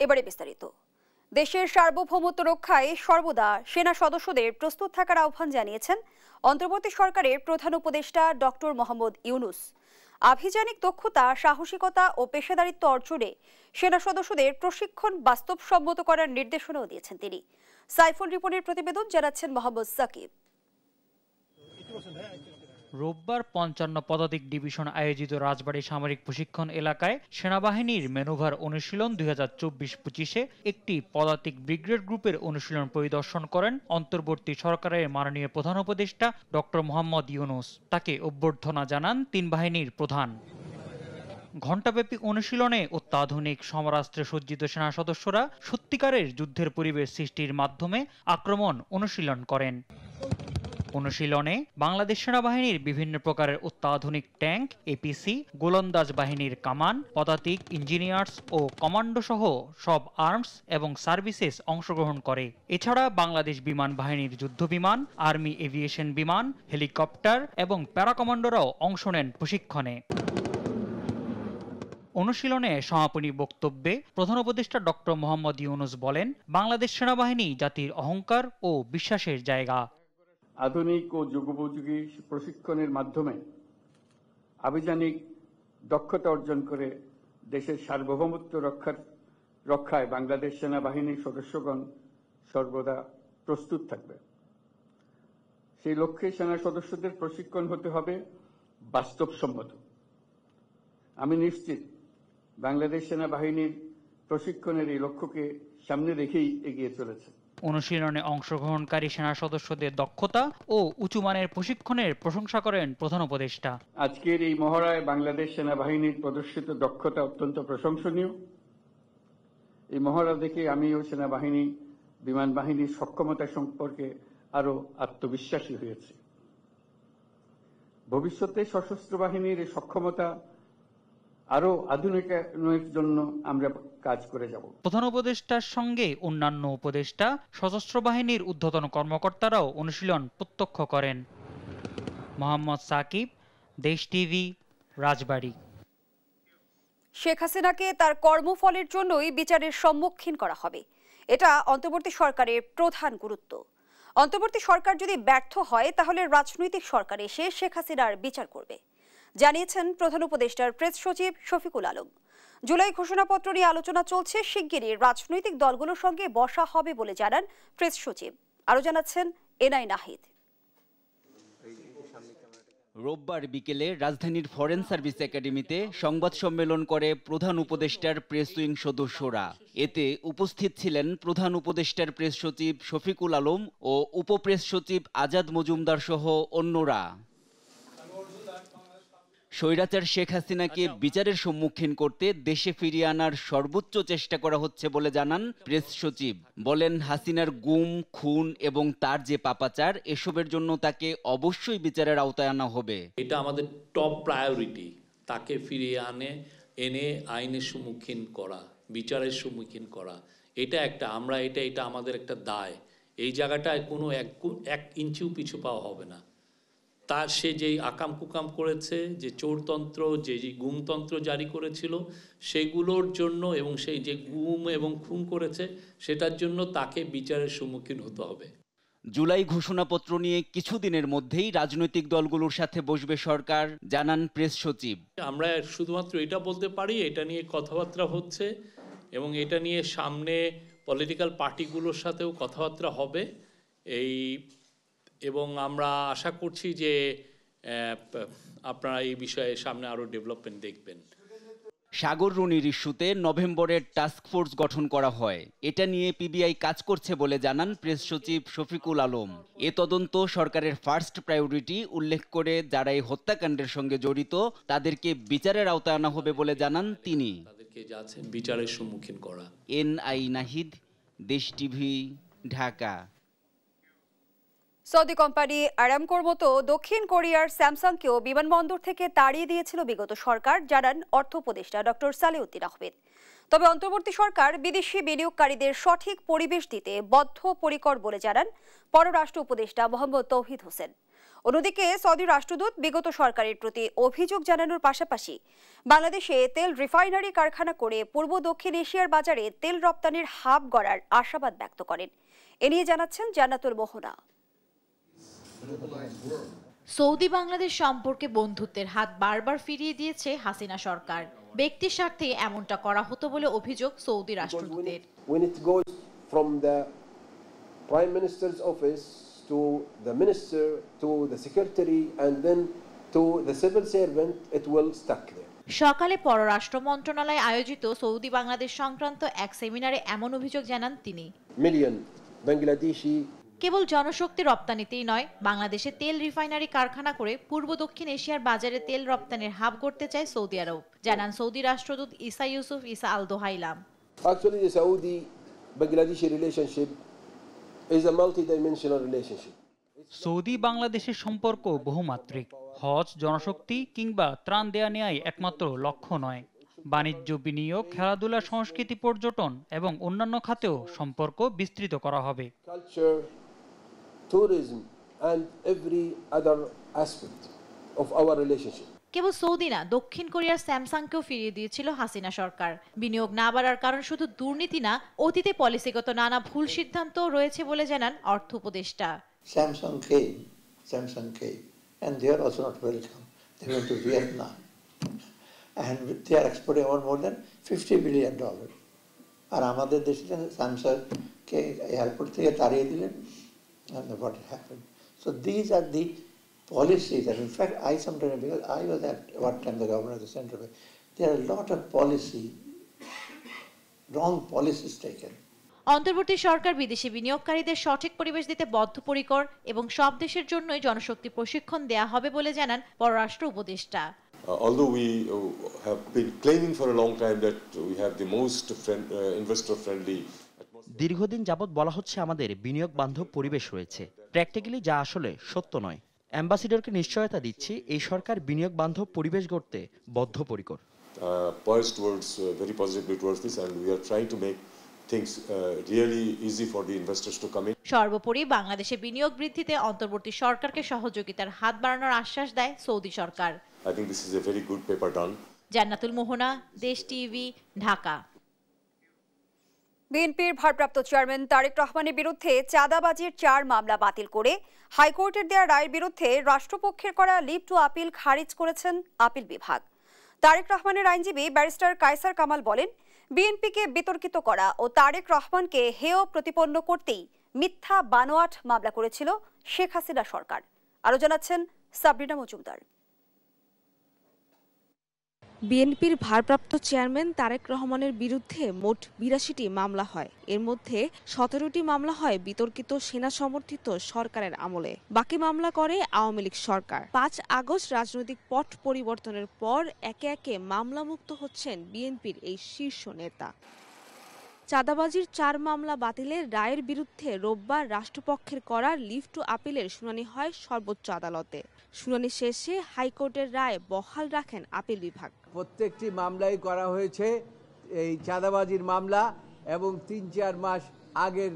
এবারে বিস্তারিত। দেশের সার্বভৌমত্ব রক্ষায় সর্বদা সেনা সদস্যদের প্রস্তুত থাকার আহ্বান জানিয়েছেন অন্তর্বর্তী সরকারের প্রধান উপদেষ্টা ডক্টর মোহাম্মদ ইউনূস। আভিযানিক দক্ষতা, সাহসিকতা ও পেশাদারিত্ব অর্জনে সেনা সদস্যদের প্রশিক্ষণ বাস্তবসম্মত করার নির্দেশনাও দিয়েছেন তিনি। সাইফুল রিপনের প্রতিবেদন জানাচ্ছেন মোহাম্মদ সাকিব। রোববার ৫৫ পদাতিক ডিভিশন আয়োজিত রাজবাড়ী সামরিক প্রশিক্ষণ এলাকায় সেনাবাহিনীর ম্যানুভার অনুশীলন ২০২৪-২৫-এ একটি পদাতিক ব্রিগেড গ্রুপের অনুশীলন পরিদর্শন করেন অন্তর্বর্তী সরকারের মাননীয় প্রধান উপদেষ্টা ডক্টর মোহাম্মদ ইউনূস। তাকে অভ্যর্থনা জানান তিন বাহিনীর প্রধান। ঘণ্টাব্যাপী অনুশীলনে অত্যাধুনিক সমরাস্ত্রে সজ্জিত সেনা সদস্যরা সত্যিকারের যুদ্ধের পরিবেশ সৃষ্টির মাধ্যমে আক্রমণ অনুশীলন করেন। অনুশীলনে বাংলাদেশ সেনাবাহিনীর বিভিন্ন প্রকারের অত্যাধুনিক ট্যাঙ্ক, এপিসি, গোলন্দাজ বাহিনীর কামান, পদাতিক, ইঞ্জিনিয়ার্স ও কমান্ডো সহ সব আর্মস এবং সার্ভিসেস অংশগ্রহণ করে। এছাড়া বাংলাদেশ বিমান বাহিনীর যুদ্ধ বিমান, আর্মি এভিয়েশন বিমান, হেলিকপ্টার এবং প্যারাকমান্ডোরাও অংশ নেন প্রশিক্ষণে। অনুশীলনে সমাপনী বক্তব্যে প্রধান উপদেষ্টা ডক্টর মোহাম্মদ ইউনূস বলেন, বাংলাদেশ সেনাবাহিনী জাতির অহংকার ও বিশ্বাসের জায়গা। আধুনিক ও যুগোপযোগী প্রশিক্ষণের মাধ্যমে আভিযানিক দক্ষতা অর্জন করে দেশের সার্বভৌমত্ব রক্ষায় বাংলাদেশ সেনাবাহিনীর সদস্যগণ সর্বদা প্রস্তুত থাকবে। সেই লক্ষ্যে সেনা সদস্যদের প্রশিক্ষণ হতে হবে বাস্তবসম্মত। আমি নিশ্চিত বাংলাদেশ সেনাবাহিনীর প্রশিক্ষণের এই লক্ষ্যকে সামনে রেখেই এগিয়ে চলেছে। অনুশীলনে অংশগ্রহণকারী সেনা সদস্যদের দক্ষতা ও উঁচুমানের প্রশিক্ষণের প্রশংসা করেন প্রধান উপদেষ্টা। আজকের এই মহড়ায় বাংলাদেশ সেনাবাহিনীর প্রদর্শিত দক্ষতা অত্যন্ত প্রশংসনীয়। এই মহড়া দেখে আমিও সেনাবাহিনী, বিমান বাহিনীর সক্ষমতা সম্পর্কে আরো আত্মবিশ্বাসী হয়েছি। ভবিষ্যতে সশস্ত্র বাহিনীর এই সক্ষমতা আরো আধুনিকায়নের জন্য আমরা কাজ করে যাব। প্রধান উপদেষ্টার সঙ্গে অন্যান্য উপদেষ্টা, সশস্ত্র বাহিনীর ঊর্ধ্বতন কর্মকর্তারাও অনুশীলন প্রত্যক্ষ করেন। মোহাম্মদ সাকিব, দেশ টিভি, রাজবাড়ী। শেখ হাসিনাকে তার কর্মফলের জন্যই বিচারের সম্মুখীন করা হবে, এটা অন্তর্বর্তী সরকারের প্রধান গুরুত্ব। অন্তর্বর্তী সরকার যদি ব্যর্থ হয় তাহলে রাজনৈতিক সরকার এসে শেখ হাসিনার বিচার করবে, জানিয়েছেন প্রধান উপদেষ্টার প্রেস সচিব শফিকুল আলম। জুলাই ঘোষণাপত্র নিয়ে আলোচনা চলছে, শিগগিরই রাজনৈতিক দলগুলোর সঙ্গে বসা হবে বলে জানান প্রেস সচিব। আরো জানাচ্ছেন এনআই নাহিদ। রোববার বিকেলে রাজধানীর ফরেন সার্ভিস একাডেমিতে সংবাদ সম্মেলন করে প্রধান উপদেষ্টার প্রেস উইং সদস্যরা। এতে উপস্থিত ছিলেন প্রধান উপদেষ্টার প্রেস সচিব শফিকুল আলম ও উপপ্রেস সচিব আজাদ মজুমদার সহ অন্যরা। স্বৈরাচার শেখ হাসিনাকে বিচারের সম্মুখীন করতে দেশে ফিরিয়ে আনার সর্বোচ্চ চেষ্টা করা হচ্ছে বলে জানান প্রেস সচিব। বলেন, হাসিনার গুম, খুন এবং তার যে পাপাচার, এসবের জন্য তাকে অবশ্যই বিচারের আওতায় আনা হবে। এটা আমাদের টপ প্রায়োরিটি, তাকে ফিরিয়ে এনে আইনের সম্মুখীন করা, বিচারের সম্মুখীন করা। এটা আমাদের একটা দায়। এই জায়গাটায় কোনো এক ইঞ্চিও পিছু পাওয়া হবে না। তার সে যেই আকাম কুকাম করেছে, যে চোরতন্ত্র, যে গুমতন্ত্র জারি করেছিল, সেগুলোর জন্য এবং সেই যে গুম এবং খুন করেছে, সেটার জন্য তাকে বিচারের সম্মুখীন হতে হবে। জুলাই ঘোষণাপত্র নিয়ে কিছুদিনের মধ্যেই রাজনৈতিক দলগুলোর সাথে বসবে সরকার, জানান প্রেস সচিব। আমরা শুধুমাত্র এটা বলতে পারি, এটা নিয়ে কথাবার্তা হচ্ছে এবং এটা নিয়ে সামনে পলিটিক্যাল পার্টিগুলোর সাথেও কথাবার্তা হবে। এবং আমরা আশা করছি যে আপনারা এই বিষয়ে সামনে আরো ডেভেলপমেন্ট দেখবেন। সাগর রুনির ইস্যুতে নভেম্বরের টাস্ক ফোর্স গঠন করা হয়। এটা নিয়ে পিবিআই কাজ করছে বলে জানান প্রেস সচিব শফিকুল আলম। এ তদন্ত সরকারের ফার্স্ট প্রায়োরিটি উল্লেখ করে যারা এই হত্যাকাণ্ডের সঙ্গে জড়িত তাদেরকে বিচারের আওতায় আনা হবে বলে জানান তিনি। তাদেরকে বিচারের সম্মুখীন করা। এনআই নাহিদ, দেশ টিভি, ঢাকা। সৌদি কোম্পানি আরামকোর মতো দক্ষিণ কোরিয়ার স্যামসাংকেও বিমানবন্দর থেকে তাড়িয়ে দিয়েছিল বিগত সরকার, জানান অর্থ উপদেষ্টা ডক্টর সালেউদ্দিন আহমেদ। তবে অন্তর্বর্তী সরকার বিদেশি বিনিয়োগকারীদের সঠিক পরিবেশ দিতে বদ্ধপরিকর বলে জানান পররাষ্ট্র উপদেষ্টা মোহাম্মদ তৌহিদ হোসেন। অন্যদিকে সৌদি রাষ্ট্রদূত বিগত সরকারের প্রতি অভিযোগ জানানোর পাশাপাশি বাংলাদেশে তেল রিফাইনারি কারখানা করে পূর্ব দক্ষিণ এশিয়ার বাজারে তেল রপ্তানির হাব গড়ার আশাবাদ ব্যক্ত করেন। এ নিয়ে জানাচ্ছেন জান্নাতুল মোহনা। সৌদি বাংলাদেশ সম্পর্কে বন্ধুত্বের হাত বারবার ফিরিয়ে দিয়েছে হাসিনা সরকার। ব্যক্তির স্বার্থে এমনটা করা হতো বলে অভিযোগ Saudi রাষ্ট্রদূতের। When it goes from the Prime Minister's office to the minister to the secretary and then to the civil servant, it will stuck there. সকালে পররাষ্ট্র মন্ত্রণালয় আয়োজিত সৌদি বাংলাদেশ সংক্রান্ত এক সেমিনারে এমন অভিযোগ জানান তিনি। Million Bangladeshi কেবল জনশক্তি রপ্তানিতেই নয়, বাংলাদেশে তেল রিফাইনারি কারখানা করে পূর্ব দক্ষিণ এশিয়ার বাজারে তেল রপ্তানির হাব করতে চায় সৌদি আরব, জানান সৌদি রাষ্ট্রদূত ইসা ইউসুফ ইসা আল দোহাইলাম। Actually, the Saudi-Bangladeshi relationship is a multi-dimensional relationship. Saudi বাংলাদেশের সম্পর্ক বহুমাত্রিক। হজ, জনশক্তি কিংবা ত্রাণ দেয়া নেয়াই একমাত্র লক্ষ্য নয়। বাণিজ্য, বিনিয়োগ, খেলাধুলা, সংস্কৃতি, পর্যটন এবং অন্যান্য খাতেও সম্পর্ক বিস্তৃত করা হবে। Culture, tourism and every other aspect of our relationship. Cable Saudi না, দক্ষিণ কোরিয়ার স্যামসাংকেও ফিরিয়ে দিয়েছিল হাসিনা সরকার। বিনিয়োগ না বাড়ার কারণ শুধু দুর্নীতি না, অতীতে পলিসিগত নানা ভুল সিদ্ধান্ত রয়েছে বলে জানান অর্থ উপদেষ্টা। Samsung came, and they are also not welcome. They went to Vietnam, and they are exporting more than $50 billion. আর আমাদের দেশে স্যামসাংকে এয়ারপোর্ট থেকে তাড়িয়ে দিলেন, and what happened. So these are the policies, and in fact, I sometimes, because I was at one time the governor of the central bank, there are a lot of wrong policies taken. অন্তর্বর্তী সরকার বিদেশি বিনিয়োগকারীদের সঠিক পরিবেশ দিতে বদ্ধপরিকর এবং সব দেশের জন্যই জনশক্তি প্রশিক্ষণ দেয়া হবে বলে জানান পররাষ্ট্র উপদেষ্টা। Although we have been claiming for a long time that we have the most investor friendly, দীর্ঘদিন যাবৎ বলা হচ্ছে আমাদের বিনিয়োগ বান্ধব পরিবেশ রয়েছে। প্র্যাকটিক্যালি যা আসলে সত্য নয়। অ্যাম্বাসিডরকে নিশ্চয়তা দিচ্ছি, এই সরকার বিনিয়োগ বান্ধব পরিবেশ গড়তে বদ্ধপরিকর। poised towards very positively towards this, and we are trying to make things really easy for the investors to come in. সর্বোপরি বাংলাদেশে বিনিয়োগ বৃদ্ধিতে অন্তর্বর্তী সরকারকে সহযোগিতার হাত বাড়ানোর আশ্বাস দেয় Saudi Sarkar. I think this is a very good paper done. জান্নাতুল মোহনা, দেশ টিভি, ঢাকা। বিএনপির ভারপ্রাপ্ত চেয়ারম্যান তারেক রহমানের বিরুদ্ধে চাঁদাবাজির 4 মামলা বাতিল করে হাইকোর্টের দেয়া রায়ের বিরুদ্ধে রাষ্ট্রপক্ষের করা লিভ টু আপিল খারিজ করেছেন আপিল বিভাগ। তারেক রহমানের আইনজীবী ব্যারিস্টার কায়সার কামাল বলেন, বিএনপিকে বিতর্কিত করা ও তারেক রহমানকে হেয় প্রতিপন্ন করতেই মিথ্যা বানোয়াট মামলা করেছিল শেখ হাসিনা সরকার। আরো জানাচ্ছেন সাবরিনা মজুমদার। বিএনপির ভারপ্রাপ্ত চেয়ারম্যান তারেক রহমানের বিরুদ্ধে মোট ৮২টি মামলা হয়। এর মধ্যে ১৭টি মামলা হয় বিতর্কিত সেনা সমর্থিত সরকারের আমলে, বাকি মামলা করে আওয়ামী লীগ সরকার। ৫ আগস্ট রাজনৈতিক পট পরিবর্তনের পর একে একে মামলামুক্ত হচ্ছেন বিএনপির এই শীর্ষ নেতা। চাঁদাবাজির 4 মামলা বাতিলের রায়ের বিরুদ্ধে রোববার রাষ্ট্রপক্ষের করা লিভ টু আপিলের শুনানি হয় সর্বোচ্চ আদালতে। শুনানি শেষে হাইকোর্টের রায় বহাল রাখেন আপিল বিভাগ। প্রত্যেকটি মামলাই করা হয়েছে এই চাঁদাবাজির মামলা, এবং ৩-৪ মাস আগের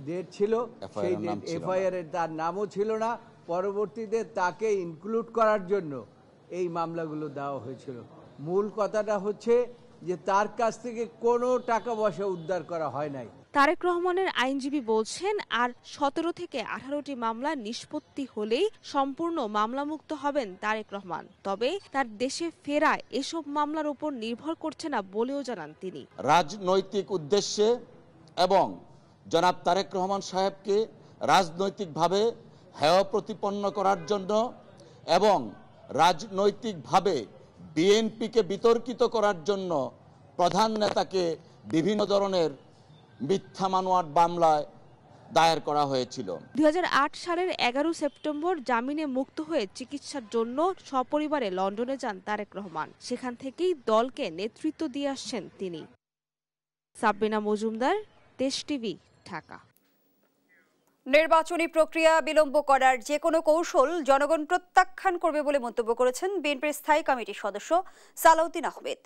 ডেট ছিল, সেই এফআইআর এর তার নামও ছিল না। পরবর্তীতে তাকে ইনক্লুড করার জন্য এই মামলাগুলো দেওয়া হয়েছিল। মূল কথাটা হচ্ছে যে তার কাছ থেকে কোনো টাকা পয়সা উদ্ধার করা হয় নাই। তারেক রহমানের আইনজীবী বলছেন, আর ১৭ থেকে 18টি মামলা নিষ্পত্তি হলেই সম্পূর্ণ মামলামুক্ত হবেন তারেক রহমান। তবে তার দেশে ফেরা এসব মামলার উপর নির্ভর করছে না বলেও জানান তিনি। রাজনৈতিক উদ্দেশ্যে এবং জনাব তারেক রহমান সাহেবকে রাজনৈতিকভাবে হেয় প্রতিপন্ন করার জন্য এবং রাজনৈতিকভাবে বিএনপিকে বিতর্কিত করার জন্য প্রধান নেতাকে বিভিন্ন ধরনের মিথ্যা মামলার মামলায় দায়ের করা হয়েছিল। ২০০৮ সালের ১১ সেপ্টেম্বর জামিনে মুক্ত হয়ে চিকিৎসার জন্য সপরিবারে লন্ডনে যান তারেক রহমান। সেখান থেকেই দলকে নেতৃত্ব দিয়ে আসছেন তিনি। সাবরিনা মজুমদার, দেশ টিভি, ঢাকা। নির্বাচনী প্রক্রিয়া বিলম্ব করার যে কোনো কৌশল জনগণ প্রত্যাখ্যান করবে বলে মন্তব্য করেছেন বিএনপির স্থায়ী কমিটির সদস্য সালাউদ্দিন আহমেদ।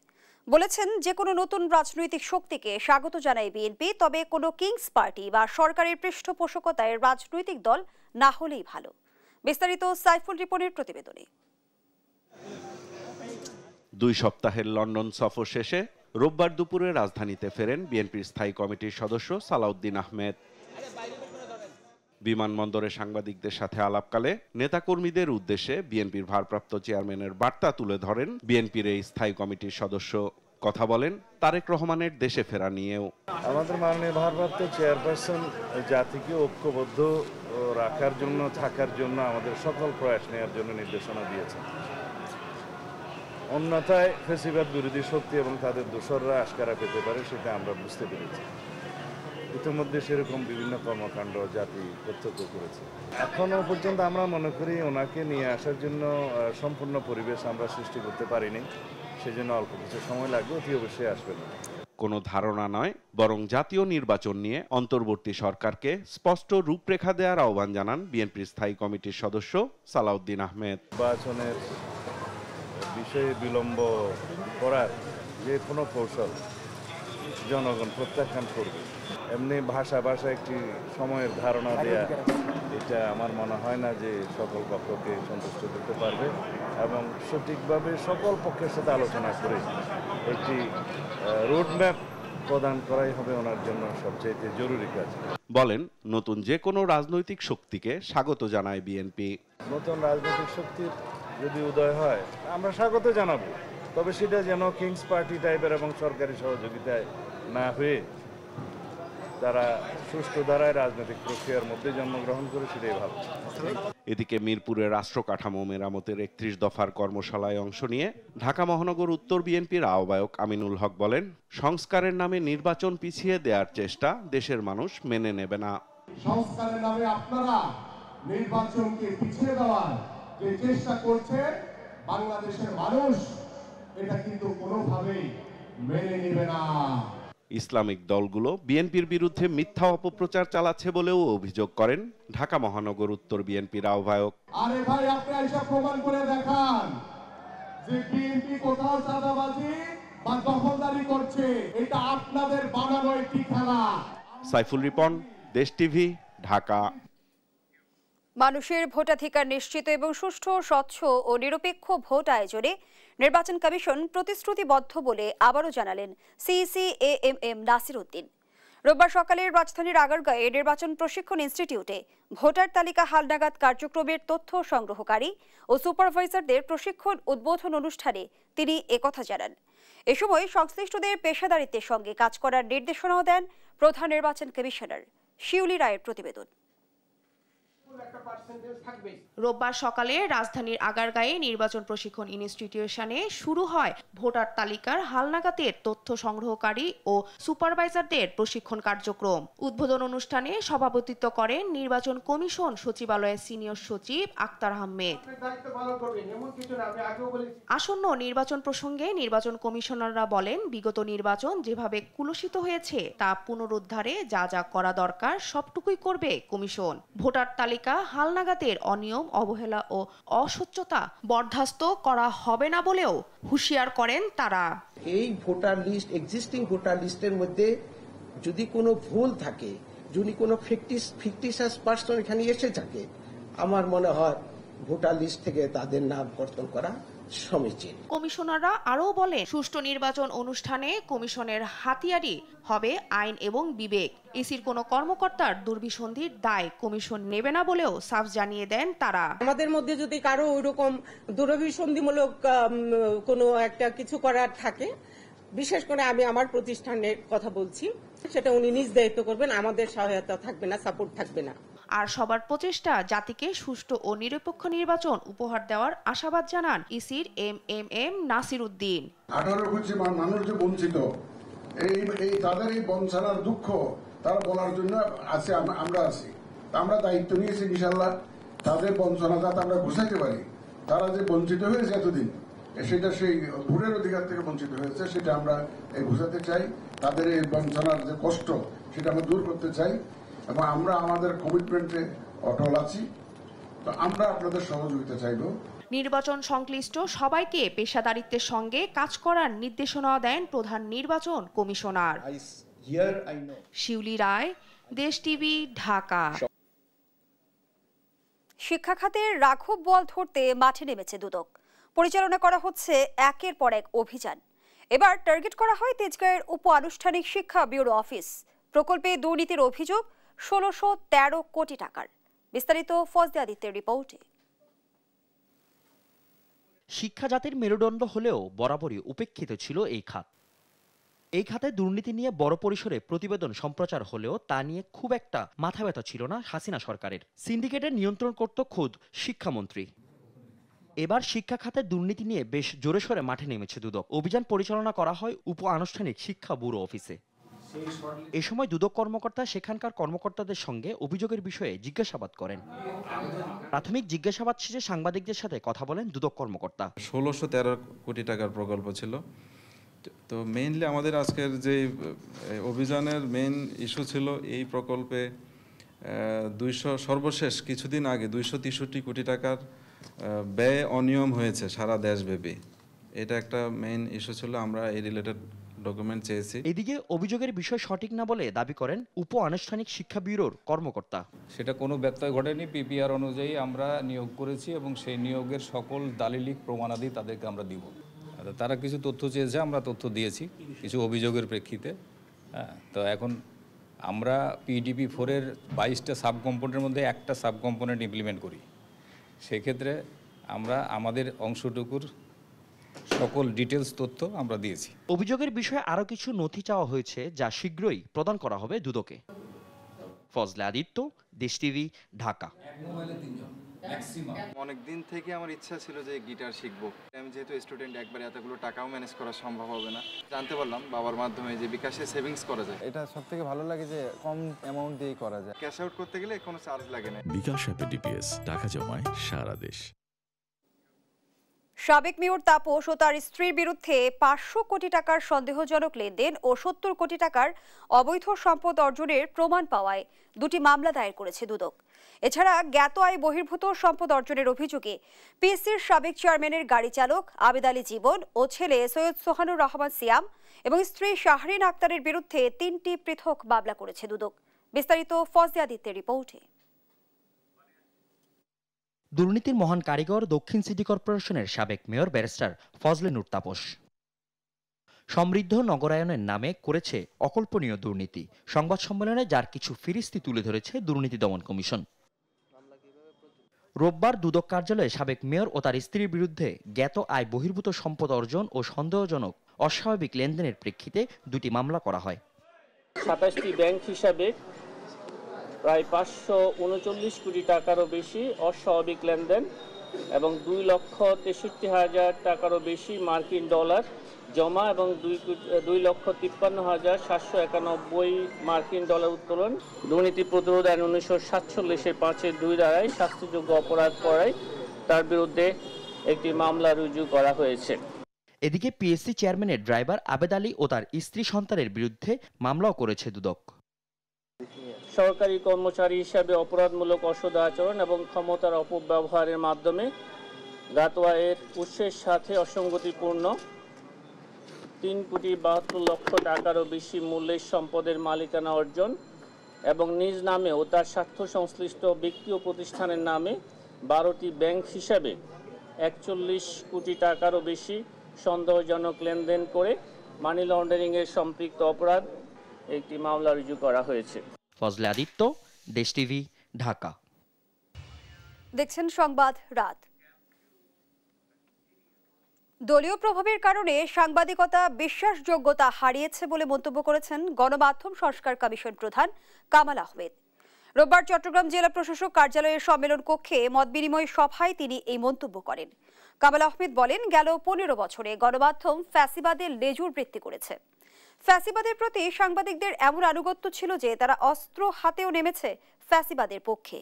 বলেছেন, যে কোনো নতুন রাজনৈতিক শক্তিকে স্বাগত জানায় বিএনপি, তবে কোনো কিংস পার্টি বা সরকারের পৃষ্ঠপোষকতায় রাজনৈতিক দল না হলেই ভালো। বিস্তারিত সাইফুল রিপনের প্রতিবেদনে। 2 সপ্তাহের লন্ডন সফর শেষে রোববার দুপুরে রাজধানীতে ফেরেন বিএনপির স্থায়ী কমিটির সদস্য সালাউদ্দিন আহমেদ। বিমানবন্দরে সাংবাদিকদের সাথে আলাপকালে নেতাকর্মীদের উদ্দেশ্যে বিএনপির ভারপ্রাপ্ত চেয়ারম্যানের বার্তা তুলে ধরেন বিএনপির এই স্থায়ী কমিটির সদস্য। কথা বলেন তারেক রহমানের দেশে ফেরা নিয়েও। আমাদের মাননীয় ভারপ্রাপ্ত চেয়ারপারসন জাতিকে ঐক্যবদ্ধ রাখার জন্য, থাকার জন্য আমাদের সকল প্রয়াস নেওয়ার জন্য নির্দেশনা দিয়েছেন। অন্যথায় ফ্যাসিবাদ বিরোধী শক্তি এবং তাদের দোসররা আশকারা পেতে পারে, সেটা আমরা বুঝতে পেরেছি। ইতিমধ্যে সেরকম বিভিন্ন কর্মকাণ্ড জাতি প্রত্যক্ষ করেছে। এখনো পর্যন্ত আমরা মনে করি ওনাকে নিয়ে আসার জন্য সম্পূর্ণ পরিবেশ আমরা সৃষ্টি করতে পারিনি, সেজন্য অল্প কিছু সময় লাগবে, অতি অবশ্যই আসবেন। কোনো ধারণা নয়, বরং জাতীয় নির্বাচন নিয়ে অন্তর্বর্তী সরকারকে স্পষ্ট রূপরেখা দেওয়ার আহ্বান জানান বিএনপির স্থায়ী কমিটির সদস্য সালাউদ্দিন আহমেদ। নির্বাচনের বিষয়ে বিলম্ব করার যে কোনো কৌশল জনগণ প্রত্যাখ্যান করবে। এমনি ভাষা একটি সময়ের ধারণা দেয়া, এটা আমার মনে হয় না যে সকল পক্ষকে সন্তুষ্ট করতে পারবে, এবং সঠিকভাবে সকল পক্ষের সাথে আলোচনা করে একটি রোডম্যাপ প্রদান করাই হবে ওনার জন্য সবচেয়ে জরুরি কাজ। বলেন নতুন যে কোনো রাজনৈতিক শক্তিকে স্বাগত জানায় বিএনপি। নতুন রাজনৈতিক শক্তির যদি উদয় হয় আমরা স্বাগত জানাবো, তবে সেটা যেন কিংস পার্টি টাইপের এবং সরকারি সহযোগিতায় না হয়ে তারা সুষ্ঠু ধারায় রাজনৈতিক প্রক্রিয়ার মধ্যে জন্মগ্রহণ করে, সেটাই ভালো। এদিকে মিরপুরে রাষ্ট্র কাঠামো মেরামতের 31 দফার কর্মশালায় অংশ নিয়ে ঢাকা মহানগর উত্তর বিএনপির আহ্বায়ক আমিনুল হক বলেন, সংস্কারের নামে নির্বাচন পিছিয়ে দেওয়ার চেষ্টা দেশের মানুষ মেনে নেবে না। সংস্কারের নামে আপনারা নির্বাচনকে পিছিয়ে দেওয়ার যে চেষ্টা করছেন, বাংলাদেশের মানুষ এটা কিন্তু কোনোভাবেই মেনে নেবে না। ইসলামিক দলগুলো বিএনপির বিরুদ্ধে মিথ্যা অপপ্রচার চালাচ্ছে বলেও অভিযোগ করেন ঢাকা মহানগর উত্তর বিএনপির আহ্বায়ক। আরে ভাই, আপনি এসব প্রমাণ করে দেখান যে বিএনপি কোথাও চাঁদাবাজি বা দখলদারি করছে। এটা আপনাদের বানানো একটি খেলা। সাইফুল রিপন, দেশ টিভি, ঢাকা। মানুষের ভোটাধিকার নিশ্চিত এবং সুষ্ঠু, স্বচ্ছ ও নিরপেক্ষ ভোট আয়োজনে নির্বাচন কমিশন প্রতিশ্রুতিবদ্ধ বলে আবারও জানালেন সিইসি এএমএম নাসির উদ্দিন। রোববার সকালে রাজধানীর আগারগাঁয়ে নির্বাচন প্রশিক্ষণ ইনস্টিটিউটে ভোটার তালিকা হালনাগাদ কার্যক্রমের তথ্য সংগ্রহকারী ও সুপারভাইজারদের প্রশিক্ষণ উদ্বোধন অনুষ্ঠানে তিনি একথা জানান। এ সময় সংশ্লিষ্টদের পেশাদারিত্বের সঙ্গে কাজ করার নির্দেশনাও দেন প্রধান নির্বাচন কমিশনার। শিউলি রায়ের প্রতিবেদন। রোববার সকালে রাজধানীর আগারগাঁয়ে নির্বাচন প্রশিক্ষণ ইনস্টিটিউশনে শুরু হয় ভোটার তালিকার হালনাগাদের তথ্য সংগ্রহকারী ও সুপারভাইজারদের প্রশিক্ষণ কার্যক্রম। উদ্বোধন অনুষ্ঠানে সভাপতিত্ব করেন নির্বাচন কমিশন সচিবালয়ের সিনিয়র সচিব আক্তার আহমেদ। আসন্ন নির্বাচন প্রসঙ্গে নির্বাচন কমিশনাররা বলেন, বিগত নির্বাচন যেভাবে কুলুষিত হয়েছে তা পুনরুদ্ধারে যা যা করা দরকার সবটুকুই করবে কমিশন। ভোটার তালিকা হালনাগাদের অনিয়ম, অবহেলা ও অস্বচ্ছতা বরদাস্ত করা হবে না বলেও হুঁশিয়ার করেন তারা। এই ভোটার লিস্ট, এক্সিস্টিং ভোটার লিস্টের মধ্যে যদি কোনো ভুল থাকে, যদি কোনো ফিকটিশিয়াস পার্সন এখানে এসে থাকে, আমার মনে হয় ভোটার লিস্ট থেকে তাদের নাম কর্তন করা সমীচীন। কমিশনাররা আরও বলেন, সুষ্ঠু নির্বাচন অনুষ্ঠানে কমিশনের হাতিয়ারই হবে আইন এবং বিবেক। ইসির কোনো কর্মকর্তার দুর্বিসন্ধির দায় কমিশন নেবে না বলেও সাফ জানিয়ে দেন তারা। আমাদের মধ্যে যদি কারো ওইরকম দুর্বিসন্ধিমূলক কোনো একটা কিছু করার থাকে, বিশেষ করে আমি আমার প্রতিষ্ঠানের কথা বলছি, সেটা উনি নিজ দায়িত্ব করবেন, আমাদের সহায়তা থাকবে না, সাপোর্ট থাকবে না। আর সবার প্রচেষ্টা জাতিকে সুষ্ঠু ও নিরপেক্ষ নির্বাচন উপহার দেওয়ার আশাবাদ জানান ইসির এমএমএম নাসির উদ্দিন। 18 কোটি মানুষ যে বঞ্চিত, এই তাদের এই বঞ্চনার দুঃখ তারা বলার জন্য আছে, আমরা আছি। আমরা দায়িত্ব নিয়েছি ইনশাআল্লাহ তাদের বঞ্চনা যাতে আমরা ঘুষাইতে পারি। তারা যে বঞ্চিত হয়েছে এতদিন, সেটা সেই ভোটের অধিকার থেকে বঞ্চিত হয়েছে, সেটা আমরা ঘুষাতে চাই। তাদের এই বঞ্চনার যে কষ্ট, সেটা আমরা দূর করতে চাই এবং আমরা আমাদের কমিটমেন্টে অটল আছি। তো আমরা আপনাদের সহযোগিতা চাইব। নির্বাচন সংশ্লিষ্ট সবাইকে পেশাদারিত্বের সঙ্গে কাজ করার নির্দেশনা দেন প্রধান নির্বাচন কমিশনার। শিউলি রায়, দেশ টিভি, ঢাকা। শিক্ষা খাতের রাঘব বোয়াল ধরতে মাঠে নেমেছে দুদক। পরিচালনা করা হচ্ছে একের পর এক অভিযান। এবার টার্গেট করা হয় তেজগাঁয়ের উপ আনুষ্ঠানিক শিক্ষা ব্যুরো অফিস। প্রকল্পে দুর্নীতির অভিযোগ ১৬১৩ কোটি টাকার। বিস্তারিত ফজলে আদিত্যের রিপোর্টে। শিক্ষা জাতির মেরুদণ্ড হলেও বরাবরই উপেক্ষিত ছিল এই খাত। এই খাতে দুর্নীতি নিয়ে বড় পরিসরে প্রতিবেদন সম্প্রচার হলেও তা নিয়ে খুব একটা মাথা ব্যথা ছিল না হাসিনা সরকারের। সিন্ডিকেটের নিয়ন্ত্রণ করত খোদ শিক্ষামন্ত্রী। এবার শিক্ষা খাতে দুর্নীতি নিয়ে বেশ জোরে সোরে মাঠে নেমেছে দুদক। অভিযান পরিচালনা করা হয় উপ আনুষ্ঠানিক শিক্ষা ব্যুরো অফিসে। এ সময় দুদক কর্মকর্তা সেখানকার কর্মকর্তাদের সঙ্গে অভিযোগের বিষয়ে জিজ্ঞাসাবাদ করেন। প্রাথমিক জিজ্ঞাসাবাদ শেষে সাংবাদিকদের সাথে কথা বলেন দুদক কর্মকর্তা। ১৬১৩ কোটি টাকার প্রকল্প ছিল। তো মেইনলি আমাদের আজকের যে অভিযানের মেইন ইস্যু ছিল এই প্রকল্পে সর্বশেষ কিছুদিন আগে ২৬৩ কোটি টাকার ব্যয় অনিয়ম হয়েছে সারা দেশব্যাপী। এটা একটা মেইন ইস্যু ছিল। আমরা এই রিলেটেড ডকুমেন্ট চেয়েছি। এদিকে অভিযোগের বিষয় সঠিক না বলে দাবি করেন উপ আনুষ্ঠানিক শিক্ষা ব্যুরোর কর্মকর্তা। সেটা কোনো ব্যত্যয় ঘটেনি। পিপিআর অনুযায়ী আমরা নিয়োগ করেছি এবং সেই নিয়োগের সকল দালিলিক প্রমাণাদি তাদেরকে আমরা দিব। তারা কিছু তথ্য চেয়েছে, আমরা তথ্য দিয়েছি কিছু অভিযোগের প্রেক্ষিতে। তো এখন আমরা পিডিপি 4-এর 22টা সাব কম্পোনেন্টের মধ্যে একটা সাব কম্পোনেন্ট ইমপ্লিমেন্ট করি। সেক্ষেত্রে আমরা আমাদের অংশটুকুর সকল ডিটেলস তথ্য আমরা দিয়েছি। অভিযোগের বিষয়ে আরও কিছু নথি চাওয়া হয়েছে, যা শীঘ্রই প্রদান করা হবে দুদকে। ফজলে আদিত্য, দেশ টিভি, ঢাকা। অনেক দিন থেকে আমার ইচ্ছা ছিল যে গিটার শিখবো। আমি যেহেতু স্টুডেন্ট, একবারে এতগুলো টাকাও ম্যানেজ করা সম্ভব হবে না। জানতে পারলাম বাবার মাধ্যমে যে বিকাশে সেভিংস করা যায়। এটা সবথেকে ভালো লাগে যে কম অ্যামাউন্ট দিয়েই করা যায়। ক্যাশ আউট করতে গেলে কোনো চার্জ লাগে না। বিকাশ অ্যাপে ডিপিএস টাকা জমায় সারা দেশ। সাবেক মেয়র তাপস ও তার স্ত্রীর বিরুদ্ধে ৫০০ কোটি টাকার সন্দেহজনক লেনদেন ও ৭০ কোটি টাকার অবৈধ সম্পদ অর্জনের প্রমাণ পাওয়ায় দুটি মামলা দায়ের করেছে দুদক। এছাড়া জ্ঞাত আয় বহির্ভূত সম্পদ অর্জনের অভিযোগে পিএসসির সাবেক চেয়ারম্যানের গাড়ি চালক আবেদ আলী জীবন ও ছেলে সৈয়দ সোহানুর রহমান সিয়াম এবং স্ত্রী শাহরিন আক্তারের বিরুদ্ধে ৩টি পৃথক মামলা করেছে দুদক। বিস্তারিত ফজলে আদিত্যের রিপোর্টে। দুর্নীতির মহান কারিগর দক্ষিণ সিটি কর্পোরেশনের সাবেক মেয়র ব্যারিস্টার ফজলে নূর তাপস সমৃদ্ধ নগরায়নের নামে করেছে অকল্পনীয় দুর্নীতি। সংবাদ সম্মেলনে যার কিছু ফিরিস্তি তুলে ধরেছে দুর্নীতি দমন কমিশন। রোববার দুদক কার্যালয়ে সাবেক মেয়র ও তার স্ত্রীর বিরুদ্ধে জ্ঞাত আয় বহির্ভূত সম্পদ অর্জন ও সন্দেহজনক অস্বাভাবিক লেনদেনের প্রেক্ষিতে দুটি মামলা করা হয়। ২৭টি ব্যাংক হিসাবে প্রায় ৫৩৯ কোটি টাকারও বেশি অস্বাভাবিক লেনদেন এবং ২,৬৩,০০০ টাকারও বেশি মার্কিন ডলার জমা এবং ২,৫৩,৭৯১ মার্কিন ডলার উত্তোলন দুর্নীতি প্রতিরোধ আইন ১৯৪৭-এর ৫-২ ধারায় শাস্তিযোগ্য অপরাধ করায় তার বিরুদ্ধে একটি মামলা রুজু করা হয়েছে। এদিকে পিএসসি চেয়ারম্যানের ড্রাইভার আবেদ আলী ও তার স্ত্রী সন্তানের বিরুদ্ধে মামলাও করেছে দুদক। সরকারি কর্মচারী হিসাবে অপরাধমূলক অসৎ আচরণ এবং ক্ষমতার অপব্যবহারের মাধ্যমে জ্ঞাত আয়ের উৎসের সাথে অসঙ্গতিপূর্ণ ৩,৭২,০০,০০০ টাকারও বেশি মূল্যের সম্পদের মালিকানা অর্জন এবং নিজ নামে ও তার স্বার্থ সংশ্লিষ্ট ব্যক্তি ও প্রতিষ্ঠানের নামে ১২টি ব্যাংক হিসাবে ৪১ কোটি টাকারও বেশি সন্দেহজনক লেনদেন করে মানি লন্ডারিংয়ের সম্পৃক্ত অপরাধ একটি মামলা রুজু করা হয়েছে। ফজলে আদিত্য, দেশ টিভি, ঢাকা। দেখছেন সংবাদ রাত। দলীয় প্রভাবের কারণে সাংবাদিকতা বিশ্বাসযোগ্যতা হারিয়েছে বলে মন্তব্য করেছেন গণমাধ্যম সংস্কার কমিশন প্রধান কামাল আহমেদ। রোববার চট্টগ্রাম জেলা প্রশাসক কার্যালয়ের সম্মেলন কক্ষে মতবিনিময় সভায় তিনি এই মন্তব্য করেন। কামাল আহমেদ বলেন, গেল ১৫ বছরে গণমাধ্যম ফ্যাসিবাদের লেজুর বৃত্তি করেছে। ফ্যাসিবাদের প্রতি সাংবাদিকদের এমন আনুগত্য ছিল যে তারা অস্ত্র হাতেও নেমেছে ফ্যাসিবাদের পক্ষে।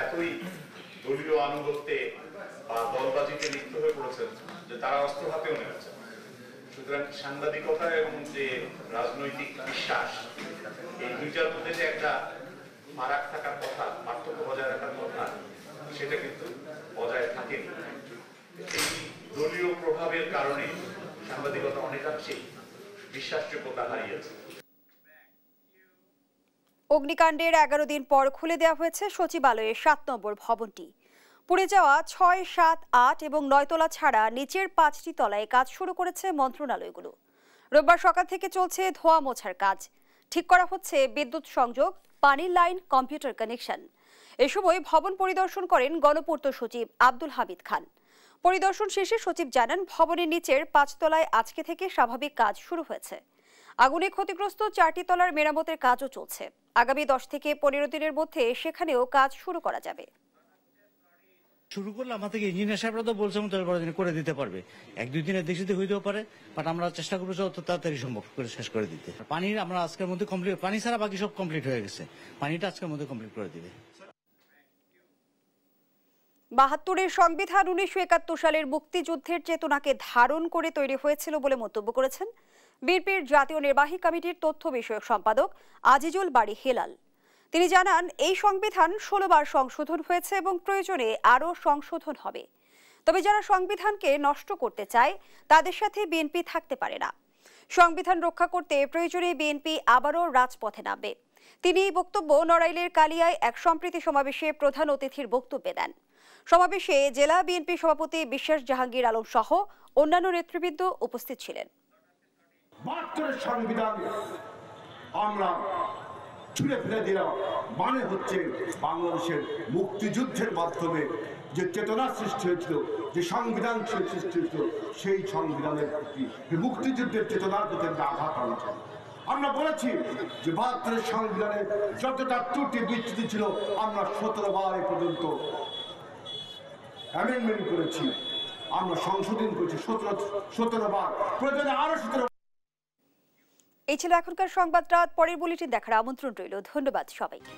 এতই দলীয় আনুগত্যে বা দলবাজিতে লিপ্ত হয়ে পড়েছেন যে তারা অস্ত্র হাতেও নেমেছে। সুতরাং সাংবাদিকতা এবং যে রাজনৈতিক বিশ্বাস, এই দুইটার মধ্যে যে একটা ফারাক থাকার কথা, পার্থক্য বজায় রাখার কথা, সেটা কিন্তু বজায় থাকেনি। এই দলীয় প্রভাবের কারণে সাংবাদিকতা অনেকাংশেই বিশ্বাসযোগ্যতা হারিয়েছে। অগ্নিকাণ্ডের 11 দিন পর খুলে দেওয়া হয়েছে সচিবালয়ের 7 নম্বর ভবনটি। পুড়ে যাওয়া 6, 7, 8 এবং 9 তলা ছাড়া নিচের 5টি তলায় কাজ শুরু করেছে মন্ত্রণালয়গুলো। রোববার সকাল থেকে চলছে ধোয়া মোছার কাজ। ঠিক করা হচ্ছে বিদ্যুৎ সংযোগ, পানির লাইন, কম্পিউটার কানেকশন। এ সময় ভবন পরিদর্শন করেন গণপূর্ত সচিব আব্দুল হামিদ খান। পরিদর্শন শেষে সচিব জানান, ভবনের নিচের 5 তলায় আজকে থেকে স্বাভাবিক কাজ শুরু হয়েছে। আগুনে ক্ষতিগ্রস্ত 4টি তলার মেরামতের কাজও চলছে। আগামী 10 থেকে 15 দিনের মধ্যে সেখানেও কাজ শুরু করা যাবে। শুরু করলে আমাদের ইঞ্জিনিয়ার সাহেবরা তো বলছে করে দিতে পারবে, 1-2 দিনের দেশে হইতেও পারে, বাট আমরা চেষ্টা করবো যত তাড়াতাড়ি সম্ভব করে শেষ করে দিতে। পানির আমরা আজকের মধ্যে কমপ্লিট, পানি ছাড়া বাকি সব কমপ্লিট হয়ে গেছে, পানিটা আজকের মধ্যে কমপ্লিট করে দিবে। 72-এর সংবিধান 1971 সালের মুক্তিযুদ্ধের চেতনাকে ধারণ করে তৈরি হয়েছিল বলে মন্তব্য করেছেন বিএনপির জাতীয় নির্বাহী কমিটির তথ্য বিষয়ক সম্পাদক আজিজুল বারী হেলাল। তিনি জানান, এই সংবিধান 16 বার সংশোধন হয়েছে এবং প্রয়োজনে আরও সংশোধন হবে। তবে যারা সংবিধানকে নষ্ট করতে চায় তাদের সাথে বিএনপি থাকতে পারে না। সংবিধান রক্ষা করতে প্রয়োজনে বিএনপি আবারও রাজপথে নামবে। তিনি এই বক্তব্য নড়াইলের কালিয়ায় এক সম্প্রীতি সমাবেশে প্রধান অতিথির বক্তব্যে দেন। সমাবেশে জেলা বিএনপি সভাপতি বিশ্বাস জাহাঙ্গীর আলম সহ অন্যান্য নেতৃবৃন্দ উপস্থিত ছিলেন। 72-এর সংবিধান আমরা ছুঁড়ে ফেলে দেওয়া মানে হচ্ছে বাংলাদেশের মুক্তিযুদ্ধের মাধ্যমে যে চেতনা সৃষ্টি হয়েছিল, যে সংবিধান সৃষ্টি হয়েছিল, সেই সংবিধানের প্রতি মুক্তিযুদ্ধের চেতনার প্রতি আঘাত আনছে। আমরা বলেছি যে 72-এর সংবিধানে যতটা ত্রুটি বিচ্যুতি ছিল আমরা 17 বার পর্যন্ত অ্যামেন্ডমেন্ট করেছি, আমরা সংশোধন করেছি 17 বার, প্রয়োজনে আরো 17। এই ছিল এখনকার সংবাদ রাত। পরের বুলেটিন দেখার আমন্ত্রণ রইল। ধন্যবাদ সবাইকে।